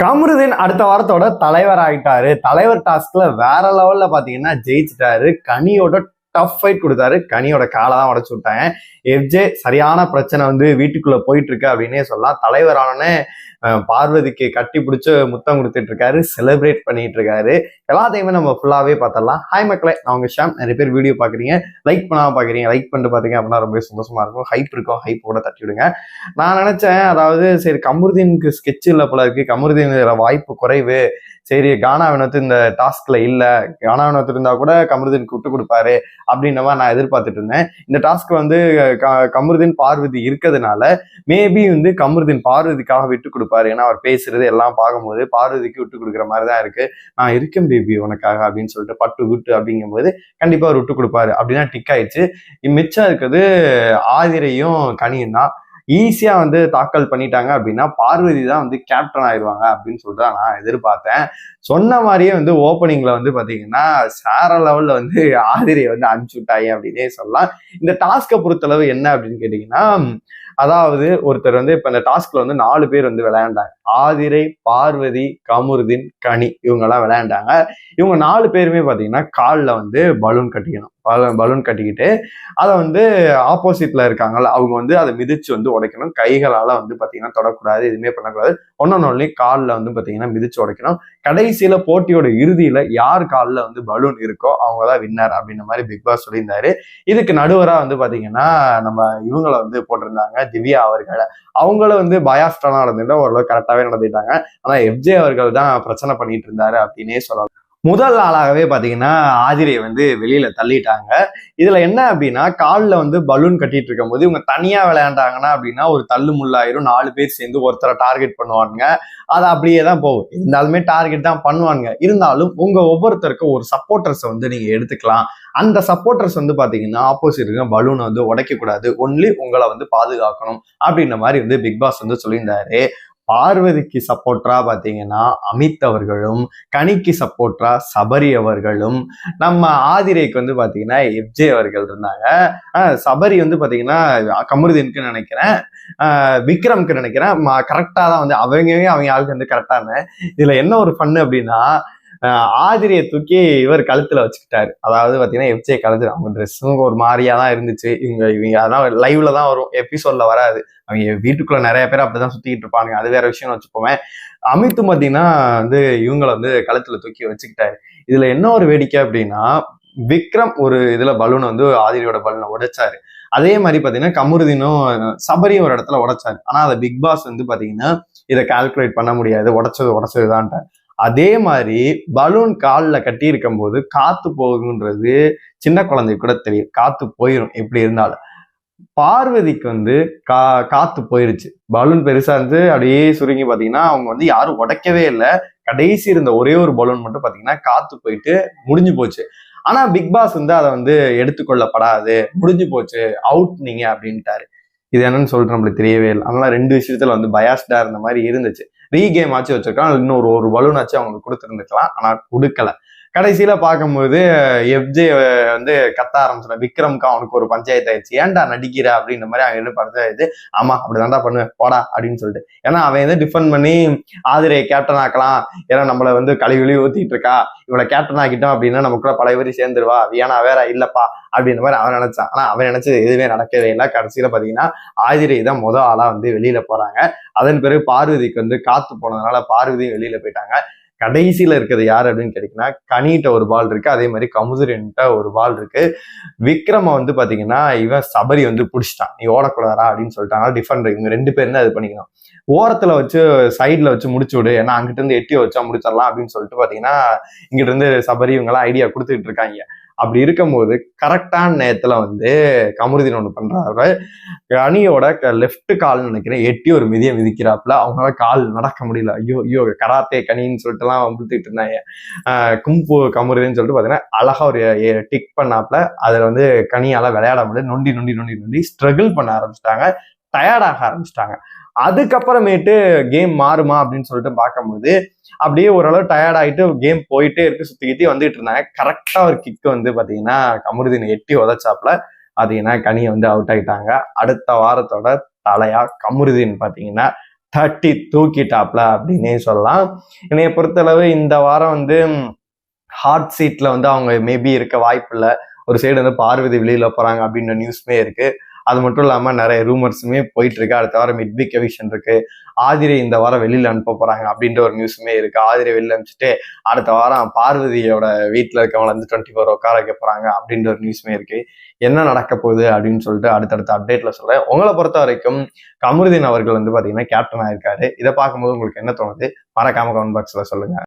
கமருதீன் அடுத்த வாரத்தோட தலைவர் ஆகிட்டாரு. தலைவர் டாஸ்க்ல வேற லெவல்ல பாத்தீங்கன்னா ஜெயிச்சிட்டாரு. கனியோட டஃப் ஃபைட் கொடுத்தாரு. கனியோட காலை தான் உடச்சு விட்டாங்க. எஃப்ஜே சரியான பிரச்சனை வந்து வீட்டுக்குள்ள போயிட்டு இருக்கு அப்படின்னே சொல்லலாம். தலைவரானே பார்வதிக்கு கட்டி பிடிச்சு முத்தம் கொடுத்துட்டு இருக்காரு, செலிப்ரேட் பண்ணிட்டு இருக்காரு. எல்லாத்தையுமே நம்ம ஃபுல்லாவே பார்த்தரலாம். ஹாய் மக்களே, நான் உங்க ஷாம். நிறைய பேர் வீடியோ பாக்குறீங்க, லைக் பண்ணாம பாக்குறீங்க. லைக் பண்ணிட்டு பாத்தீங்க அப்படின்னா ரொம்ப சந்தோஷமா இருக்கும். ஹைப் இருக்கும், ஹைப் கூட தட்டி விடுங்க. நான் நினைச்சேன், அதாவது சரி கமருதீனுக்கு ஸ்கெட்ச் இல்லை போல இருக்கு, கமருதீன் வாய்ப்பு குறைவு, சரி கானா வினோத் இந்த டாஸ்க்ல இல்ல, கானா வினோத் இருந்தா கூட கமருதீனுக்கு விட்டு கொடுப்பாரு அப்படின்ற மாதிரி நான் எதிர்பார்த்துட்டு இருந்தேன். இந்த டாஸ்க் வந்து கமருதீன் பார்வதி இருக்கிறதுனால மேபி வந்து கமருதீன் பார்வதிக்காக விட்டு கொடுப்பாரு. ஏன்னா அவர் பேசுறது எல்லாம் பார்க்கும்போது பார்வதிக்கு விட்டு கொடுக்குற மாதிரி தான் இருக்கு. நான் இருக்கேன் பேபி உனக்காக அப்படின்னு சொல்லிட்டு பட்டு விட்டு அப்படிங்கும்போது கண்டிப்பா அவர் விட்டு கொடுப்பாரு அப்படின்னா டிக் ஆயிடுச்சு. மிச்சம் இருக்கிறது ஆதிரையும் கனியும் தான். ஈஸியா வந்து தாக்கல் பண்ணிட்டாங்க அப்படின்னா பார்வதி தான் வந்து கேப்டன் ஆயிடுவாங்க அப்படின்னு சொல்லிட்டு நான் எதிர்பார்த்தேன். சொன்ன மாதிரியே வந்து ஓப்பனிங்ல வந்து பாத்தீங்கன்னா சேர லெவல்ல வந்து ஆதிரியை வந்து அனுப்பிச்சு விட்டாங்க அப்படின்னே சொல்லலாம். இந்த டாஸ்கை பொறுத்தளவு என்ன அப்படின்னு கேட்டீங்கன்னா, அதாவது ஒருத்தர் வந்து இப்ப இந்த டாஸ்க்ல வந்து 4 பேர் வந்து விளையாண்டாங்க. ஆதிரை, பார்வதி, கமருதீன், கனி இவங்க எல்லாம் விளையாண்டாங்க. இவங்க 4 பேருமே பாத்தீங்கன்னா காலில் வந்து பலூன் கட்டிக்கணும். பலூன் கட்டிக்கிட்டு அதை வந்து ஆப்போசிட்ல இருக்காங்கல்ல அவங்க வந்து அதை மிதிச்சு வந்து உடைக்கணும். கைகளால வந்து பாத்தீங்கன்னா தொடக்கூடாது, எதுவுமே பண்ணக்கூடாது. ஒன்னொன்னு காலில் வந்து பாத்தீங்கன்னா மிதிச்சு உடைக்கணும். கடைசியில போட்டியோட இறுதியில யார் காலில் வந்து பலூன் இருக்கோ அவங்கதான் வின்னர் அப்படின்ற மாதிரி பிக் பாஸ் சொல்லியிருந்தாரு. இதுக்கு நடுவரா வந்து பாத்தீங்கன்னா நம்ம இவங்களை வந்து போட்டிருந்தாங்க, திவ்யா அவர்களை. அவங்களும் வந்து பயாஸ்டானா நடந்துட்டா ஓரளவு கரெக்டாவே நடந்துட்டாங்க. ஆனா எஃப்ஜே அவர்கள் தான் பிரச்சனை பண்ணிட்டு இருந்தாரு அப்படின்னே சொல்லலாம். முதல் நாளாகவே பாத்தீங்கன்னா ஆதிரையை வந்து வெளியில தள்ளிட்டாங்க. இதுல என்ன அப்படின்னா, காலில் வந்து பலூன் கட்டிட்டு இருக்கும் போது இவங்க தனியா விளையாண்டாங்கன்னா அப்படின்னா ஒரு தள்ளு முள்ளாயிரும். 4 பேர் சேர்ந்து ஒருத்தரை டார்கெட் பண்ணுவாங்க. அது அப்படியே தான் போகும். இருந்தாலுமே டார்கெட் தான் பண்ணுவாங்க. இருந்தாலும் உங்க ஒவ்வொருத்தருக்கும் ஒரு சப்போர்ட்டர்ஸை வந்து நீங்க எடுத்துக்கலாம். அந்த சப்போர்ட்டர்ஸ் வந்து பாத்தீங்கன்னா ஆப்போசிட் இருக்க பலூனை வந்து உடைக்க கூடாது, ஒன்லி உங்களை வந்து பாதுகாக்கணும் அப்படின்ற மாதிரி வந்து பிக் பாஸ் வந்து சொல்லியிருந்தாரு. பார்வதிக்கு சப்போர்ட்டரா பாத்தீங்கன்னா அமித் அவர்களும், கனிக்கு சப்போர்ட்டரா சபரி அவர்களும், நம்ம ஆதிரைக்கு வந்து பாத்தீங்கன்னா எஃப்ஜே அவர்கள் இருந்தாங்க. சபரி வந்து பாத்தீங்கன்னா கமருதீனுக்கு நினைக்கிறேன், விக்ரம்க்கு நினைக்கிறேன். கரெக்டா தான் வந்து அவங்க ஆளுக்கு வந்து கரெக்டா இருந்தேன். இதுல என்ன ஒரு ஃபன்னு அப்படின்னா, ஆதிரியை தூக்கி இவர் கழுத்துல வச்சுக்கிட்டாரு. அதாவது பாத்தீங்கன்னா எஃப்ஜே கழுத்து, அவங்க ட்ரெஸ்ஸும் ஒரு மாதிரியா தான் இருந்துச்சு. இவங்க அதெல்லாம் லைவ்ல தான் வரும், எபிசோட்ல வராது. அவங்க வீட்டுக்குள்ள நிறைய பேர் அப்படிதான் சுத்திக்கிட்டு இருப்பாங்க, அது வேற விஷயம் வச்சுப்போமே. அமித்து பாத்தீங்கன்னா வந்து இவங்களை வந்து கழுத்துல தூக்கி வச்சுக்கிட்டாரு. இதுல என்ன ஒரு வேடிக்கை அப்படின்னா, விக்ரம் ஒரு இதுல பலூனை வந்து ஆதிரியோட பலூனை உடைச்சாரு. அதே மாதிரி பாத்தீங்கன்னா கமருதீனும் சபரியும் ஒரு இடத்துல உடைச்சாரு. ஆனா அதை பிக் பாஸ் வந்து பாத்தீங்கன்னா இதை கால்குலேட் பண்ண முடியாது, உடைச்சதுதான். அதே மாதிரி பலூன் காலில் கட்டி இருக்கும் போது காத்து போகுன்றது சின்ன குழந்தை கூட தெரியும், காத்து போயிடும் எப்படி இருந்தாலும். பார்வதிக்கு வந்து காத்து போயிருச்சு. பலூன் பெருசா இருந்து அப்படியே சுருங்கி பாத்தீங்கன்னா அவங்க வந்து யாரும் உடைக்கவே இல்லை. கடைசி இருந்த ஒரே ஒரு பலூன் மட்டும் பாத்தீங்கன்னா காத்து போயிட்டு முடிஞ்சு போச்சு. ஆனா பிக் பாஸ் வந்து அதை வந்து எடுத்துக்கொள்ளப்படாது, முடிஞ்சு போச்சு, அவுட் நீங்க அப்படின்ட்டாரு. இது என்னன்னு சொல்லிட்டு நம்மளுக்கு தெரியவே இல்லை. அதனால 2 விஷயத்துல வந்து பயாஸ்டா இருந்த மாதிரி இருந்துச்சு. ரீகேம் ஆச்சு வச்சிருக்கான், இன்னொரு ஒரு பலூன் ஆச்சு அவங்களுக்கு கொடுத்துருந்துக்கலாம், ஆனா கொடுக்கல. கடைசியில பார்க்கும்போது எஃப்ஜே வந்து கத்த ஆரம்பிச்சிட, விக்ரம்க்கு அவனுக்கு ஒரு பஞ்சாயத்து ஆயிடுச்சு. ஏன்டா நடிக்கிற அப்படின்ற மாதிரி அவன் என்ன பஞ்சாயத்து, ஆமா அப்படிதான்டா பண்ணுவேன் போடா அப்படின்னு சொல்லிட்டு. ஏன்னா அவன் வந்து டிஃபெண்ட் பண்ணி ஆதிரையை கேப்டன் ஆக்கலாம், ஏன்னா நம்மளை வந்து கழுவி ஊத்திட்டு இருக்கா, இவளை கேப்டன் ஆக்கிட்டோம் அப்படின்னா நமக்குள்ள பழைய பேர் சேர்ந்துருவா, ஏன்னா வேற இல்லப்பா அப்படின்ற மாதிரி அவன் நினைச்சான். ஆனா அவன் நினைச்சது எதுவுமே நடக்கவே இல்லை. கடைசியில பாத்தீங்கன்னா ஆதிரை தான் முதல் ஆளா வந்து வெளியில போறாங்க. அதன் பிறகு பார்வதிக்கு வந்து காத்து போனதுனால பார்வதியும் வெளியில போயிட்டாங்க. கடைசியில இருக்கிறது யாரு அப்படின்னு கேட்டீங்கன்னா, கனிட்ட ஒரு பால் இருக்கு, அதே மாதிரி கமருதீன்ட்ட ஒரு பால் இருக்கு. விக்ரம வந்து பாத்தீங்கன்னா இவன் சபரி வந்து பிடிச்சிட்டான், நீ ஓடக்கூடாதா அப்படின்னு சொல்லிட்டாங்க. டிஃபெண்டர் இவங்க 2 பேரும் தான் இது பண்ணிக்கணும். ஓரத்துல வச்சு சைட்ல வச்சு முடிச்சு விடு, ஏன்னா அங்கிட்ட இருந்து எட்டி வச்சா முடிச்சிடலாம் அப்படின்னு சொல்லிட்டு பாத்தீங்கன்னா இங்கிட்ட இருந்து சபரி இவங்க எல்லாம் ஐடியா கொடுத்துட்டு இருக்காங்க. அப்படி இருக்கும்போது கரெக்டான நேரத்துல வந்து கமருதீன் ஒண்ணு பண்றாரு. கனியோட லெஃப்ட் கால்னு நினைக்கிறேன் எட்டி ஒரு மிதியை மிதிக்கிறாப்புல. அவங்களால கால் நடக்க முடியல. ஐயோ கராத்தே கனின்னு சொல்லிட்டு எல்லாம் வம்புத்திட்டு இருந்தாங்க. கும்பு கமருதீன்னு சொல்லிட்டு பாத்தீங்கன்னா அழகா ஒரு டிக் பண்ணாப்புல. அதுல வந்து கனியால விளையாட முடியல. நொண்டி ஸ்ட்ரகிள் பண்ண ஆரம்பிச்சிட்டாங்க, டயர்டாக ஆரம்பிச்சிட்டாங்க. அதுக்கப்புறமேட்டு கேம் மாறுமா அப்படின்னு சொல்லிட்டு பார்க்கும்போது அப்படியே ஓரளவு டயர்ட் ஆகிட்டு கேம் போயிட்டே இருக்கு, சுத்திக்கிட்டே வந்துட்டு இருந்தாங்க. கரெக்டா ஒரு கிக் வந்து பாத்தீங்கன்னா கமருதீனை எட்டி உதச்சாப்புல. அது ஏன்னா கனியை வந்து அவுட் ஆகிட்டாங்க. அடுத்த வாரத்தோட தலையா கமருதீன் பாத்தீங்கன்னா தட்டி தூக்கிட்டாப்ல அப்படின்னே சொல்லலாம். என்னைய பொறுத்தளவு இந்த வாரம் வந்து ஹாட் சீட்ல வந்து அவங்க மேபி இருக்க வாய்ப்பு இல்லை. ஒரு சைடு வந்து பார்வதி வெளியில போறாங்க அப்படின்ற நியூஸுமே இருக்கு. அது மட்டும் இல்லாம நிறைய ரூமர்ஸுமே போயிட்டு இருக்கு. அடுத்த வாரம் மிட் வீக் எவிக்ஷன் இருக்கு. ஆதிரை இந்த வாரம் வெளியில அனுப்ப போறாங்க அப்படின்ற ஒரு நியூஸுமே இருக்கு. ஆதிரை வெளியில அனுப்பிச்சுட்டு அடுத்த வாரம் பார்வதியோட வீட்டுல இருக்கவங்க வந்து 24 உட்கார வைக்க போறாங்க அப்படின்ற ஒரு நியூஸுமே இருக்கு. என்ன நடக்க போகுது அப்படின்னு சொல்லிட்டு அடுத்தடுத்த அப்டேட்ல சொல்றேன். உங்களை பொறுத்த வரைக்கும் கமருதீன் அவர்கள் வந்து பாத்தீங்கன்னா கேப்டன் ஆயிருக்காரு. இதை பார்க்கும்போது உங்களுக்கு என்ன தோணுது? மறக்காம கமெண்ட் பாக்ஸ்ல சொல்லுங்க.